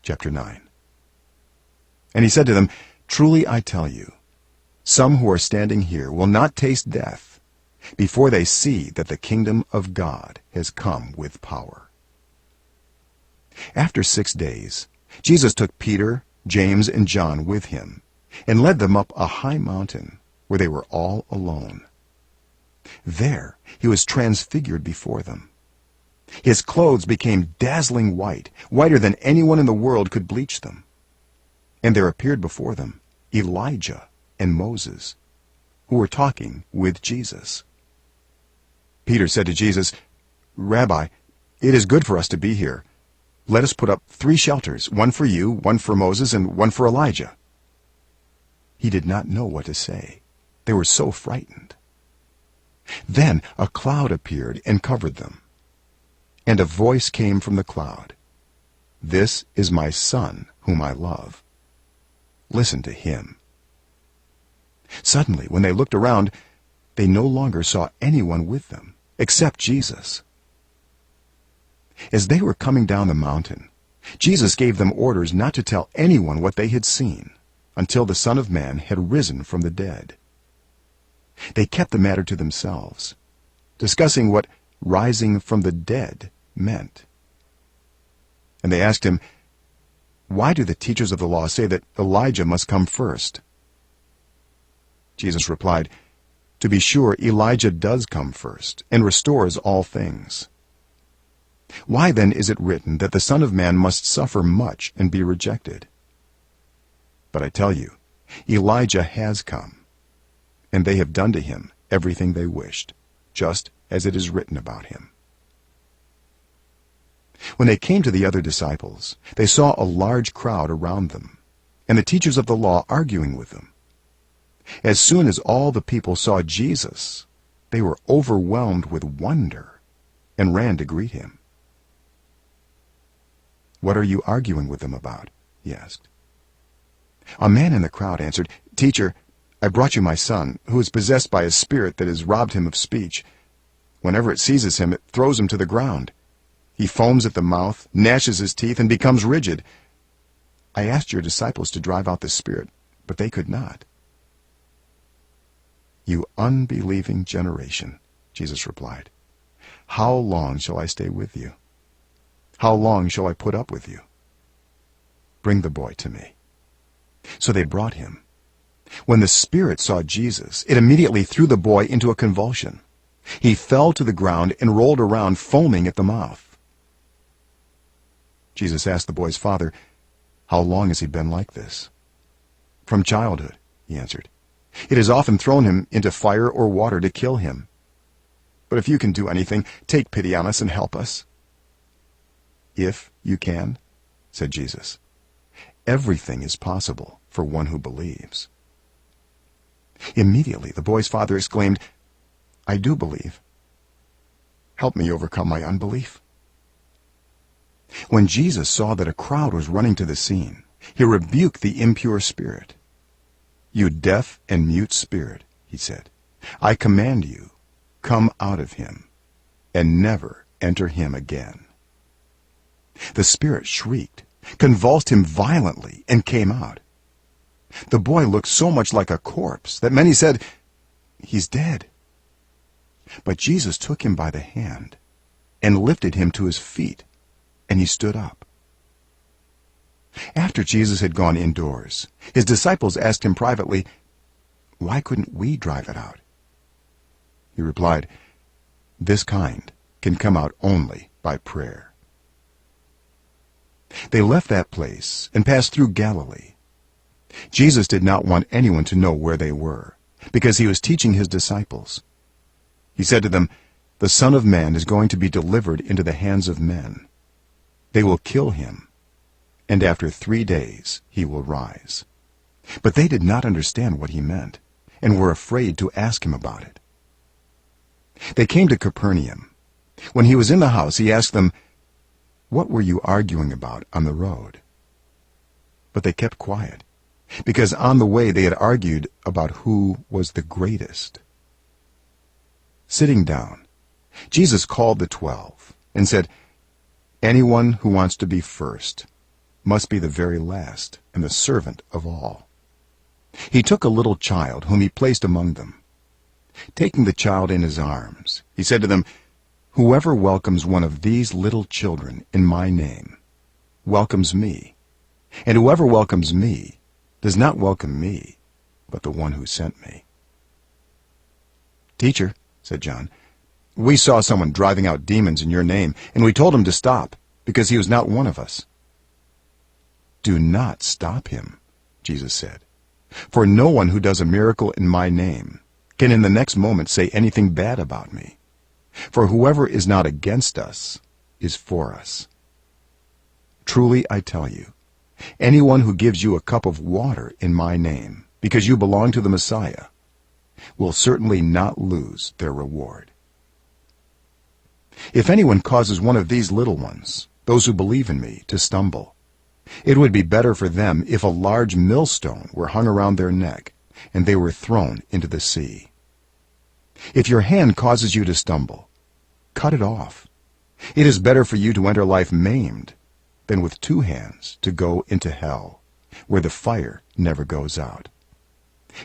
chapter 9. And he said to them, "Truly I tell you, some who are standing here will not taste death before they see that the kingdom of God has come with power." After 6 days, Jesus took Peter, James, and John with him and led them up a high mountain where they were all alone. There he was transfigured before them. His clothes became dazzling white, whiter than anyone in the world could bleach them. And there appeared before them Elijah and Moses, who were talking with Jesus. Peter said to Jesus, "Rabbi, it is good for us to be here. Let us put up 3 shelters, one for you, one for Moses, and one for Elijah." He did not know what to say. They were so frightened. Then a cloud appeared and covered them. And a voice came from the cloud, "This is my Son, whom I love. Listen to him." Suddenly, when they looked around, they no longer saw anyone with them, except Jesus. As they were coming down the mountain, Jesus gave them orders not to tell anyone what they had seen until the Son of Man had risen from the dead. They kept the matter to themselves, discussing what rising from the dead meant. And they asked him, "Why do the teachers of the law say that Elijah must come first?" Jesus replied, "To be sure, Elijah does come first and restores all things. Why then is it written that the Son of Man must suffer much and be rejected? But I tell you, Elijah has come, and they have done to him everything they wished, just as it is written about him." When they came to the other disciples, they saw a large crowd around them, and the teachers of the law arguing with them. As soon as all the people saw Jesus, they were overwhelmed with wonder and ran to greet him. "What are you arguing with them about?" he asked. A man in the crowd answered, "Teacher, I brought you my son, who is possessed by a spirit that has robbed him of speech. Whenever it seizes him, it throws him to the ground. He foams at the mouth, gnashes his teeth, and becomes rigid. I asked your disciples to drive out the spirit, but they could not." "You unbelieving generation," Jesus replied, "how long shall I stay with you? How long shall I put up with you? Bring the boy to me." So they brought him. When the spirit saw Jesus, it immediately threw the boy into a convulsion. He fell to the ground and rolled around, foaming at the mouth. Jesus asked the boy's father, "How long has he been like this?" "From childhood," he answered. "It has often thrown him into fire or water to kill him. But if you can do anything, take pity on us and help us." "If you can," said Jesus, "everything is possible for one who believes." Immediately the boy's father exclaimed, "I do believe. Help me overcome my unbelief." When Jesus saw that a crowd was running to the scene, he rebuked the impure spirit. "You deaf and mute spirit," he said, "I command you, come out of him and never enter him again." The spirit shrieked, convulsed him violently, and came out. The boy looked so much like a corpse that many said, "He's dead." But Jesus took him by the hand and lifted him to his feet, and he stood up. After Jesus had gone indoors, his disciples asked him privately, "Why couldn't we drive it out?" He replied, "This kind can come out only by prayer." They left that place and passed through Galilee. Jesus did not want anyone to know where they were, because he was teaching his disciples. He said to them, "The Son of Man is going to be delivered into the hands of men. They will kill him, and after 3 days he will rise." But they did not understand what he meant, and were afraid to ask him about it. They came to Capernaum. When he was in the house, he asked them, "What were you arguing about on the road?" But they kept quiet, because on the way they had argued about who was the greatest. Sitting down, Jesus called the 12 and said, "Anyone who wants to be first must be the very last and the servant of all. He took a little child whom he placed among them. Taking the child in his arms, he said to them, "Whoever welcomes one of these little children in my name welcomes me, and whoever welcomes me does not welcome me, but the one who sent me." "Teacher," said John, "we saw someone driving out demons in your name, and we told him to stop, because he was not one of us." "Do not stop him," Jesus said, "for no one who does a miracle in my name can in the next moment say anything bad about me. For whoever is not against us is for us. Truly I tell you, anyone who gives you a cup of water in my name, because you belong to the Messiah, will certainly not lose their reward. If anyone causes one of these little ones, those who believe in me, to stumble, it would be better for them if a large millstone were hung around their neck and they were thrown into the sea. If your hand causes you to stumble, cut it off. It is better for you to enter life maimed than with 2 hands to go into hell, where the fire never goes out.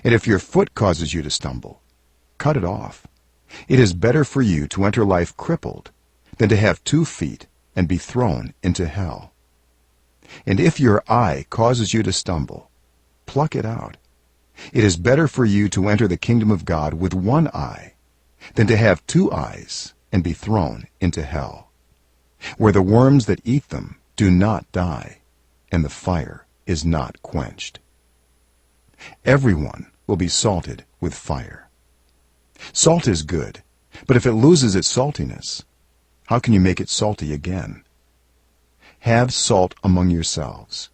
And if your foot causes you to stumble, cut it off. It is better for you to enter life crippled than to have 2 feet and be thrown into hell. And if your eye causes you to stumble, pluck it out. It is better for you to enter the kingdom of God with 1 eye than to have 2 eyes and be thrown into hell, where the worms that eat them do not die, and the fire is not quenched. Everyone will be salted with fire. Salt is good, but if it loses its saltiness, how can you make it salty again? Have salt among yourselves,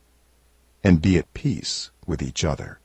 and be at peace with each other.